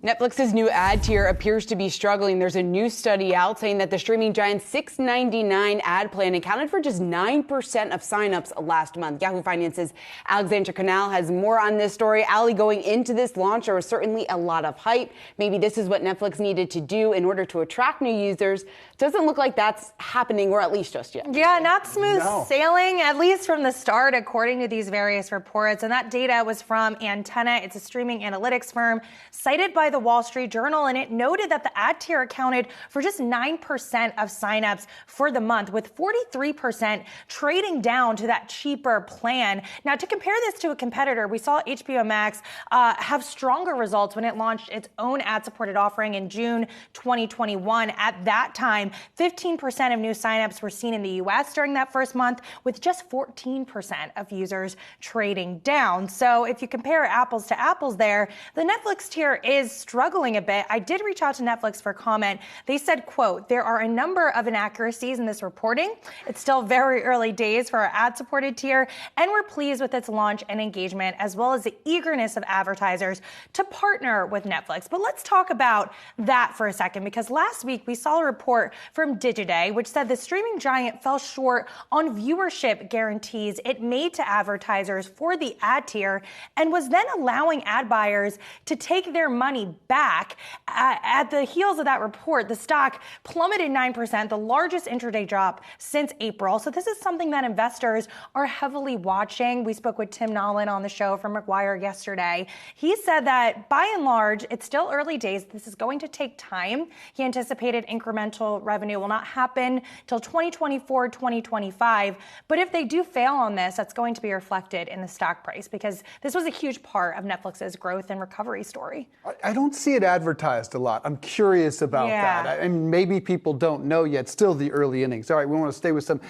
Netflix's new ad tier appears to be struggling. There's a new study out saying that the streaming giant's $6.99 ad plan accounted for just 9% of signups last month. Yahoo Finance's Allie Canal has more on this story. Allie, going into this launch, there was certainly a lot of hype. Maybe this is what Netflix needed to do in order to attract new users. Doesn't look like that's happening, or at least just yet. Yeah, not smooth sailing, at least from the start, according to these various reports. And that data was from Antenna. It's a streaming analytics firm cited by the Wall Street Journal, and it noted that the ad tier accounted for just 9% of signups for the month, with 43% trading down to that cheaper plan. Now, to compare this to a competitor, we saw HBO Max have stronger results when it launched its own ad-supported offering in June 2021. At that time, 15% of new signups were seen in the U.S. during that first month, with just 14% of users trading down. So if you compare apples to apples there, the Netflix tier is struggling a bit. I did reach out to Netflix for comment. They said, quote, "There are a number of inaccuracies in this reporting. It's still very early days for our ad-supported tier, and we're pleased with its launch and engagement, as well as the eagerness of advertisers to partner with Netflix." But let's talk about that for a second, because last week we saw a report from Digiday, which said the streaming giant fell short on viewership guarantees it made to advertisers for the ad tier, and was then allowing ad buyers to take their money back. At the heels of that report, the stock plummeted 9%, the largest intraday drop since April. So this is something that investors are heavily watching. We spoke with Tim Nolan on the show from McGuire yesterday. He said that by and large, it's still early days. This is going to take time. He anticipated incremental revenue will not happen till 2024, 2025. But if they do fail on this, that's going to be reflected in the stock price, because this was a huge part of Netflix's growth and recovery story. I don't see it advertised a lot. I'm curious about that. I mean, maybe people don't know yet. Still the early innings. All right, we want to stay with some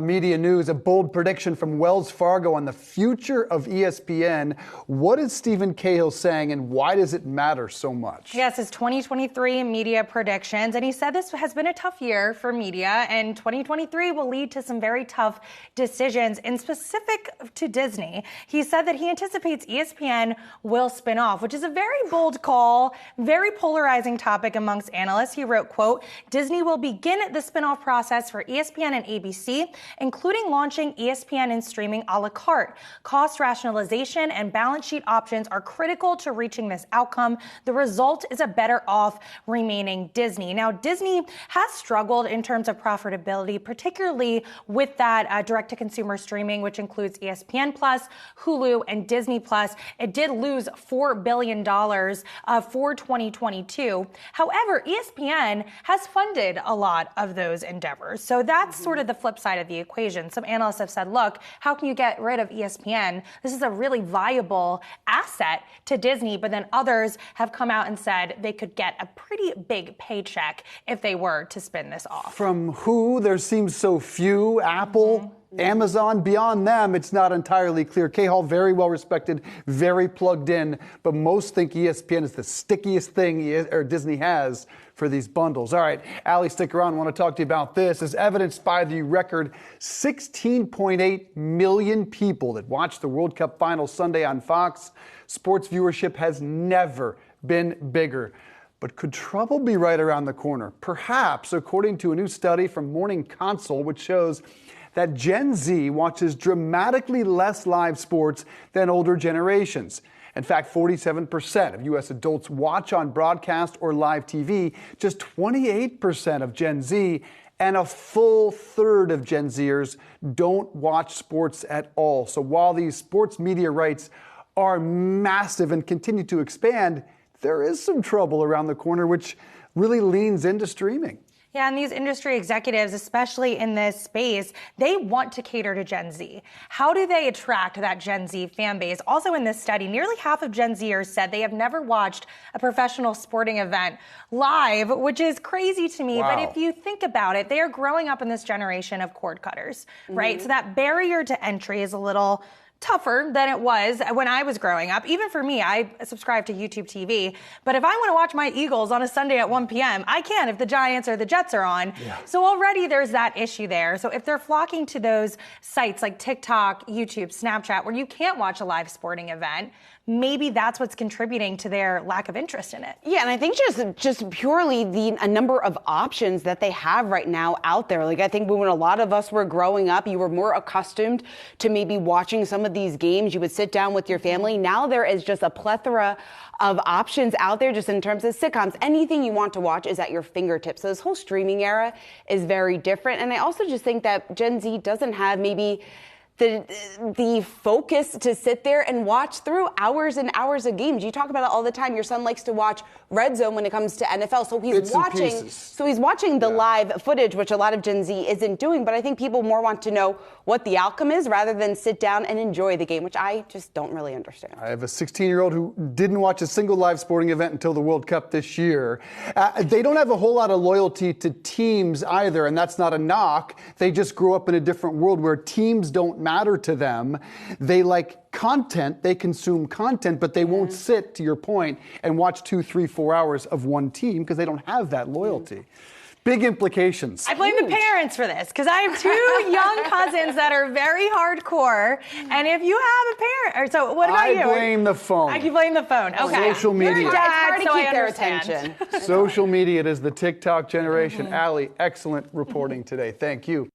media news. A bold prediction from Wells Fargo on the future of ESPN. What is Stephen Cahill saying, and why does it matter so much? Yes, his 2023 media predictions. And he said this has been a tough year for media, and 2023 will lead to some very tough decisions, in specific to Disney. He said that he anticipates ESPN will spin off, which is a very bold call, very polarizing topic amongst analysts. He wrote, quote, "Disney will begin the spin-off process for ESPN and ABC, including launching ESPN and streaming a la carte. Cost rationalization and balance sheet options are critical to reaching this outcome. The result is a better off remaining Disney." Now, Disney has struggled in terms of profitability, particularly with that direct-to-consumer streaming, which includes ESPN Plus, Hulu, and Disney Plus. It did lose $4 billion for 2022. However, ESPN has funded a lot of those endeavors. So that's sort of the flip side of the equation. Some analysts have said, look, how can you get rid of ESPN? This is a really viable asset to Disney. But then others have come out and said they could get a pretty big paycheck if they were to spin this off. From who? There seems so few. Apple, Amazon, beyond them, it's not entirely clear. Cahill, very well respected, very plugged in, but most think ESPN is the stickiest thing Disney has for these bundles. All right, Allie, stick around. I want to talk to you about this. As evidenced by the record 16.8 million people that watched the World Cup final Sunday on Fox, sports viewership has never been bigger. But could trouble be right around the corner? Perhaps, according to a new study from Morning Consult, which shows that Gen Z watches dramatically less live sports than older generations. In fact, 47% of U.S. adults watch on broadcast or live TV, just 28% of Gen Z, and a full third of Gen Zers don't watch sports at all. So while these sports media rights are massive and continue to expand, there is some trouble around the corner, which really leans into streaming. Yeah, and these industry executives, especially in this space, they want to cater to Gen Z. How do they attract that Gen Z fan base? Also in this study, nearly half of Gen Zers said they have never watched a professional sporting event live, which is crazy to me. Wow. But if you think about it, they are growing up in this generation of cord cutters, right? So that barrier to entry is a little tougher than it was when I was growing up. Even for me, I subscribe to YouTube TV, but if I want to watch my Eagles on a Sunday at 1 p.m., I can if the Giants or the Jets are on. Yeah. So already there's that issue there. So if they're flocking to those sites like TikTok, YouTube, Snapchat, where you can't watch a live sporting event, maybe that's what's contributing to their lack of interest in it. Yeah, and I think just purely a number of options that they have right now out there. Like, I think when a lot of us were growing up, you were more accustomed to maybe watching some of these games. You would sit down with your family. Now there is just a plethora of options out there just in terms of sitcoms. Anything you want to watch is at your fingertips. So this whole streaming era is very different. And I also just think that Gen Z doesn't have maybe the focus to sit there and watch through hours and hours of games. You talk about it all the time. Your son likes to watch Red Zone when it comes to NFL. So he's watching the live footage, which a lot of Gen Z isn't doing. But I think people more want to know what the outcome is rather than sit down and enjoy the game, which I just don't really understand. I have a 16-year-old who didn't watch a single live sporting event until the World Cup this year. They don't have a whole lot of loyalty to teams either, and that's not a knock. They just grew up in a different world where teams don't matter to them. They like content, they consume content, but they won't sit, to your point, and watch 2, 3, 4 hours of one team because they don't have that loyalty. Big implications. I blame the parents for this because I have 2 young cousins that are very hardcore. And if you have a parent, so what about you? I blame the phone. You blame the phone. Okay. Social media. You're a dad, it's hard to keep their attention. Social media, it is the TikTok generation. Allie, excellent reporting today. Thank you.